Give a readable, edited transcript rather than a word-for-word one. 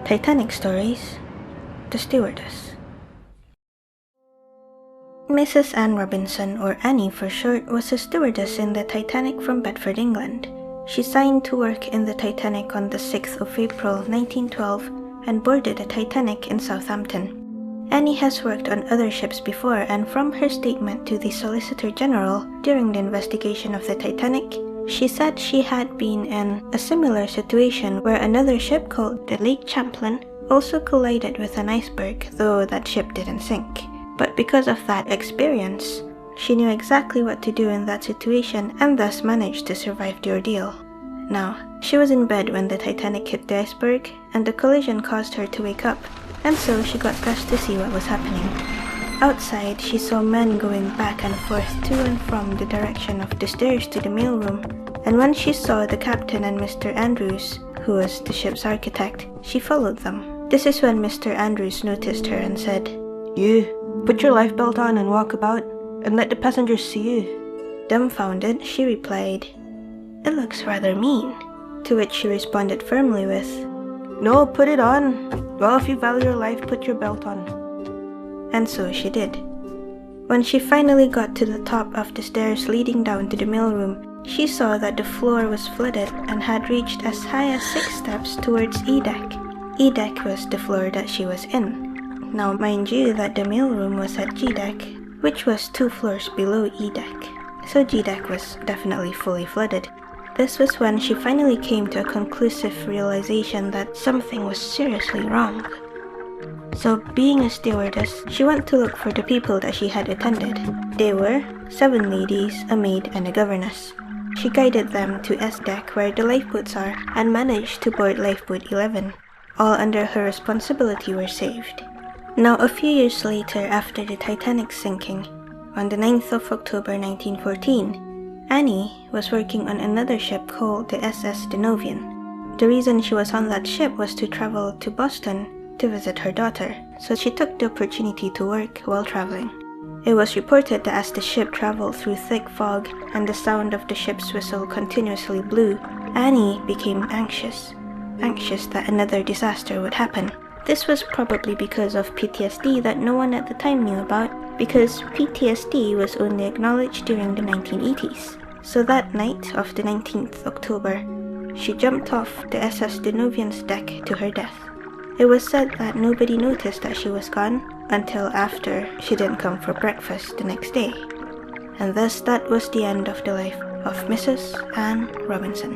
Titanic Stories, The Stewardess. Mrs. Anne Robinson, or Annie for short, was a stewardess in the Titanic from Bedford, England. She signed to work in the Titanic on the 6th of April 1912 and boarded the Titanic in Southampton. Annie has worked on other ships before, and from her statement to the Solicitor General during the investigation of the Titanic, she said she had been in a similar situation where another ship called the Lake Champlain also collided with an iceberg, though that ship didn't sink. But because of that experience, she knew exactly what to do in that situation and thus managed to survive the ordeal. Now, she was in bed when the Titanic hit the iceberg, and the collision caused her to wake up, and so she got dressed to see what was happening. Outside, she saw men going back and forth to and from the direction of the stairs to the mailroom, and when she saw the captain and Mr. Andrews, who was the ship's architect, she followed them. This is when Mr. Andrews noticed her and said, "You, put your life belt on and walk about, and let the passengers see you." Dumbfounded, she replied, "It looks rather mean," to which she responded firmly with, "No, put it on. Well, if you value your life, put your belt on." And so she did. When she finally got to the top of the stairs leading down to the mailroom, she saw that the floor was flooded and had reached as high as 6 steps towards E deck. E deck was the floor that she was in. Now mind you that the mailroom was at G deck, which was 2 floors below E deck, so G deck was definitely fully flooded. This was when she finally came to a conclusive realization that something was seriously wrong. So, being a stewardess, she went to look for the people that she had attended. They were 7 ladies, a maid, and a governess. She guided them to S deck where the lifeboats are and managed to board lifeboat 11. All under her responsibility were saved. Now, a few years later, after the Titanic sinking, on the 9th of October 1914, Annie was working on another ship called the SS Denovian. The reason she was on that ship was to travel to Boston to visit her daughter, so she took the opportunity to work while traveling. It was reported that as the ship traveled through thick fog and the sound of the ship's whistle continuously blew, Annie became anxious that another disaster would happen. This was probably because of PTSD that no one at the time knew about, because PTSD was only acknowledged during the 1980s. So that night of the 19th October, she jumped off the SS Denovian's deck to her death. It was said that nobody noticed that she was gone until after she didn't come for breakfast the next day. And thus that was the end of the life of Mrs. Anne Robinson.